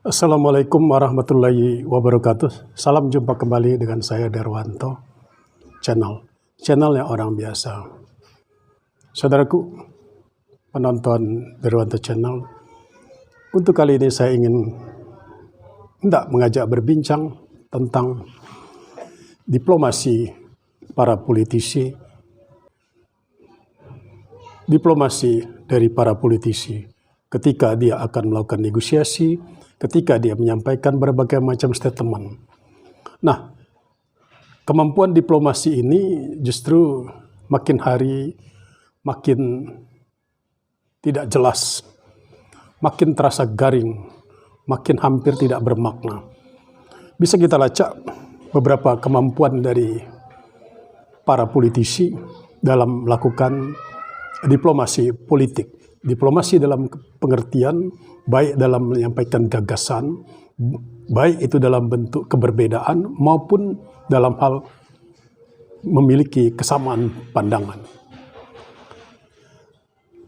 Assalamualaikum warahmatullahi wabarakatuh. Salam jumpa kembali dengan saya Darwanto, channelnya orang biasa. Saudaraku, penonton Darwanto Channel, untuk kali ini saya ingin mengajak berbincang tentang diplomasi para politisi, diplomasi dari para politisi ketika dia akan melakukan negosiasi, ketika dia menyampaikan berbagai macam statement. Nah, kemampuan diplomasi ini justru makin hari makin tidak jelas, makin terasa garing, makin hampir tidak bermakna. Bisa kita lacak beberapa kemampuan dari para politisi dalam melakukan diplomasi politik. Diplomasi dalam pengertian baik dalam menyampaikan gagasan, baik itu dalam bentuk keberbedaan maupun dalam hal memiliki kesamaan pandangan.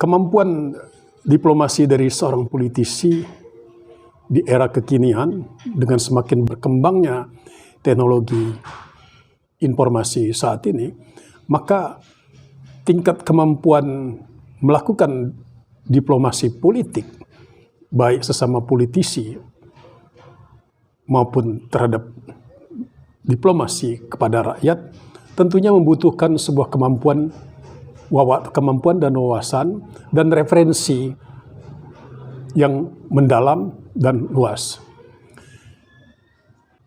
Kemampuan diplomasi dari seorang politisi di era kekinian dengan semakin berkembangnya teknologi informasi saat ini, maka tingkat kemampuan melakukan diplomasi politik, baik sesama politisi maupun terhadap diplomasi kepada rakyat, tentunya membutuhkan sebuah kemampuan dan wawasan dan referensi yang mendalam dan luas.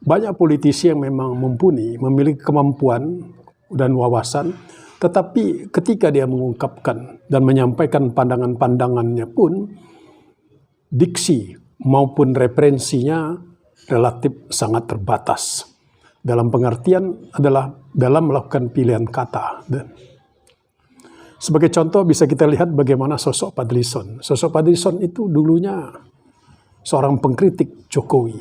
Banyak politisi yang memang mumpuni, memiliki kemampuan dan wawasan, tetapi ketika dia mengungkapkan dan menyampaikan pandangan-pandangannya pun, diksi maupun referensinya relatif sangat terbatas. Dalam pengertian adalah dalam melakukan pilihan kata. Sebagai contoh bisa kita lihat bagaimana sosok Fadlizon. Sosok Fadlizon itu dulunya seorang pengkritik Jokowi.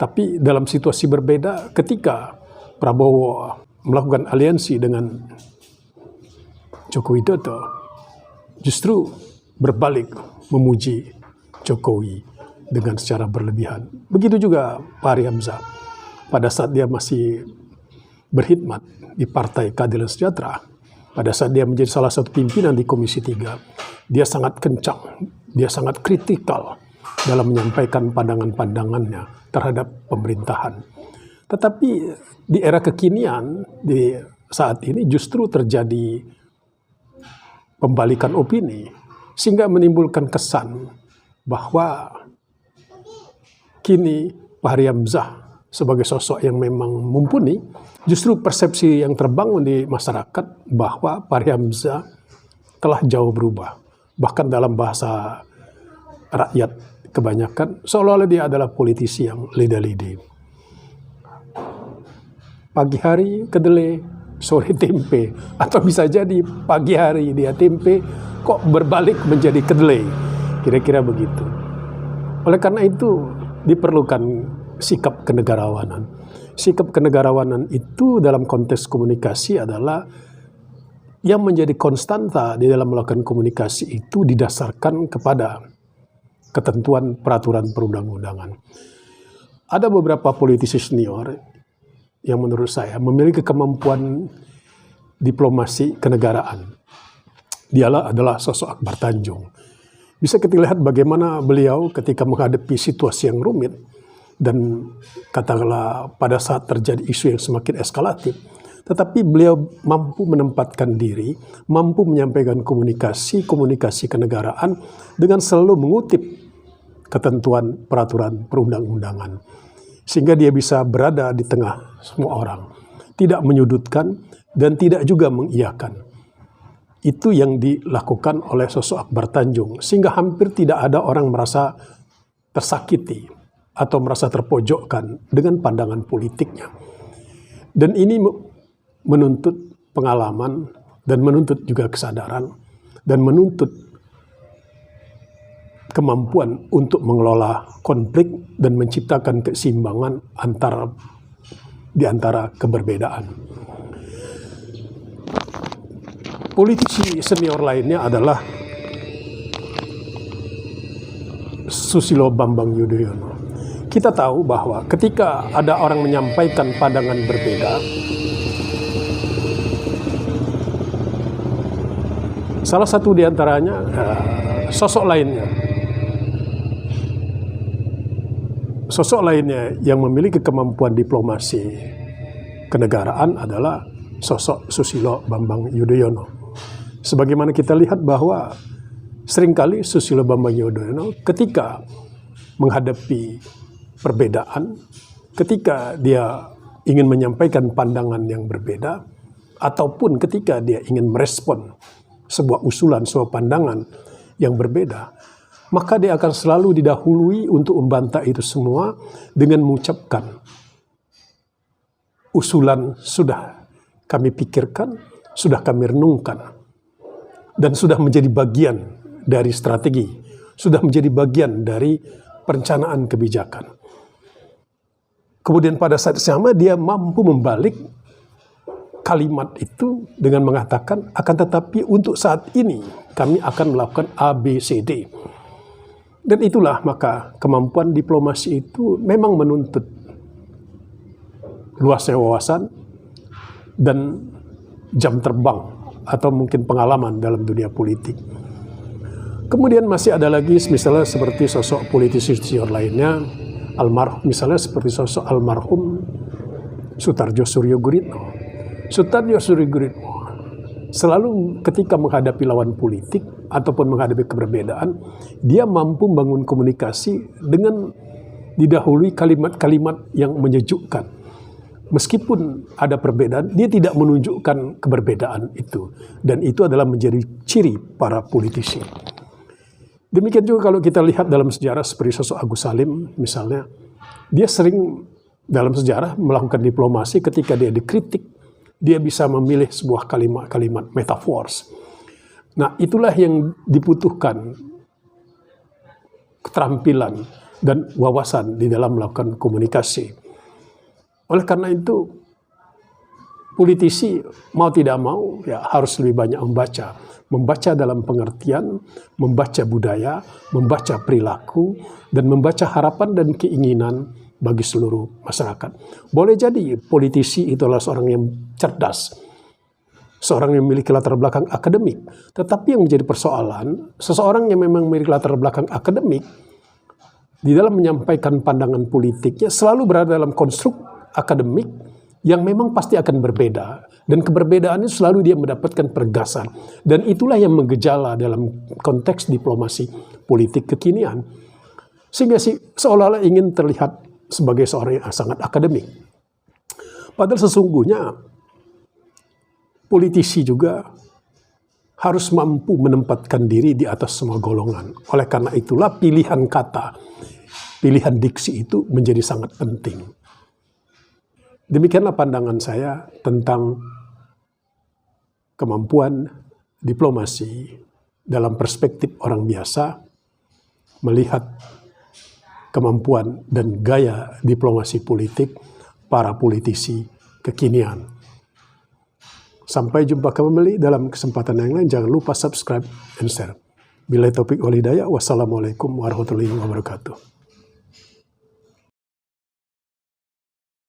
Tapi dalam situasi berbeda ketika Prabowo melakukan aliansi dengan Joko Widodo, justru berbalik memuji Jokowi dengan secara berlebihan. Begitu juga Fahri Hamzah. Pada saat dia masih berkhidmat di Partai Keadilan Sejahtera, pada saat dia menjadi salah satu pimpinan di Komisi 3, dia sangat kencang, dia sangat kritikal dalam menyampaikan pandangan-pandangannya terhadap pemerintahan. Tetapi di era kekinian, di saat ini justru terjadi pembalikan opini, sehingga menimbulkan kesan bahwa kini Fahri Hamzah sebagai sosok yang memang mumpuni, justru persepsi yang terbangun di masyarakat bahwa Fahri Hamzah telah jauh berubah. Bahkan dalam bahasa rakyat kebanyakan, seolah-olah dia adalah politisi yang leda-lede. Pagi hari kedelai, sore tempe, atau bisa jadi pagi hari dia tempe kok berbalik menjadi kedelai, kira-kira begitu. Oleh karena itu diperlukan sikap kenegarawanan. Sikap kenegarawanan itu dalam konteks komunikasi adalah yang menjadi konstanta di dalam melakukan komunikasi itu didasarkan kepada ketentuan peraturan perundang-undangan. Ada beberapa politisi senior yang menurut saya memiliki kemampuan diplomasi kenegaraan. Dialah adalah sosok Akbar Tanjung. Bisa kita lihat bagaimana beliau ketika menghadapi situasi yang rumit dan katakanlah pada saat terjadi isu yang semakin eskalatif, tetapi beliau mampu menempatkan diri, mampu menyampaikan komunikasi kenegaraan dengan selalu mengutip ketentuan peraturan perundang-undangan. Sehingga dia bisa berada di tengah semua orang. Tidak menyudutkan dan tidak juga mengiyakan. Itu yang dilakukan oleh sosok Akbar Tanjung. Sehingga hampir tidak ada orang merasa tersakiti atau merasa terpojokkan dengan pandangan politiknya. Dan ini menuntut pengalaman dan menuntut juga kesadaran dan menuntut kemampuan untuk mengelola konflik dan menciptakan keseimbangan di antara keberbedaan. Politisi senior lainnya adalah Susilo Bambang Yudhoyono. kita tahu bahwa ketika ada orang menyampaikan pandangan berbeda, salah satu diantaranya sosok lainnya yang memiliki kemampuan diplomasi kenegaraan adalah sosok Susilo Bambang Yudhoyono. Sebagaimana kita lihat bahwa seringkali Susilo Bambang Yudhoyono ketika menghadapi perbedaan, ketika dia ingin menyampaikan pandangan yang berbeda, ataupun ketika dia ingin merespon sebuah usulan, sebuah pandangan yang berbeda, maka dia akan selalu didahului untuk membantah itu semua dengan mengucapkan, usulan sudah kami pikirkan, sudah kami renungkan, dan sudah menjadi bagian dari strategi, sudah menjadi bagian dari perencanaan kebijakan. Kemudian pada saat yang sama dia mampu membalik kalimat itu dengan mengatakan, akan tetapi untuk saat ini kami akan melakukan A, B, C, D. Dan itulah maka kemampuan diplomasi itu memang menuntut luasnya wawasan dan jam terbang atau mungkin pengalaman dalam dunia politik. Kemudian masih ada lagi misalnya seperti sosok politisi senior lainnya, misalnya seperti sosok almarhum Sutarjo Suryo Guritno. Sutarjo Suryo Guritno selalu ketika menghadapi lawan politik ataupun menghadapi keberbedaan, dia mampu membangun komunikasi dengan didahului kalimat-kalimat yang menyejukkan. Meskipun ada perbedaan, dia tidak menunjukkan keberbedaan itu. Dan itu adalah menjadi ciri para politisi. Demikian juga kalau kita lihat dalam sejarah seperti sosok Agus Salim misalnya, dia sering dalam sejarah melakukan diplomasi ketika dia dikritik, dia bisa memilih sebuah kalimat-kalimat metaphors. Nah, itulah yang dibutuhkan keterampilan dan wawasan di dalam melakukan komunikasi. Oleh karena itu, politisi mau tidak mau ya harus lebih banyak membaca. Membaca dalam pengertian, membaca budaya, membaca perilaku, dan membaca harapan dan keinginan bagi seluruh masyarakat. Boleh jadi politisi itu adalah seorang yang cerdas, seorang yang memiliki latar belakang akademik. Tetapi yang menjadi persoalan, seseorang yang memang memiliki latar belakang akademik, di dalam menyampaikan pandangan politiknya selalu berada dalam konstruk akademik yang memang pasti akan berbeda, dan keberbedaannya selalu dia mendapatkan pergasan, dan itulah yang menggejala dalam konteks diplomasi politik kekinian, sehingga seolah-olah ingin terlihat sebagai seorang yang sangat akademik. Padahal sesungguhnya politisi juga harus mampu menempatkan diri di atas semua golongan. Oleh karena itulah pilihan kata, pilihan diksi itu menjadi sangat penting. Demikianlah pandangan saya tentang kemampuan diplomasi dalam perspektif orang biasa, melihat kemampuan dan gaya diplomasi politik para politisi kekinian. Sampai jumpa kembali dalam kesempatan yang lain. Jangan lupa subscribe dan share. Billahi taufiq wal hidayah. Wassalamualaikum warahmatullahi wabarakatuh.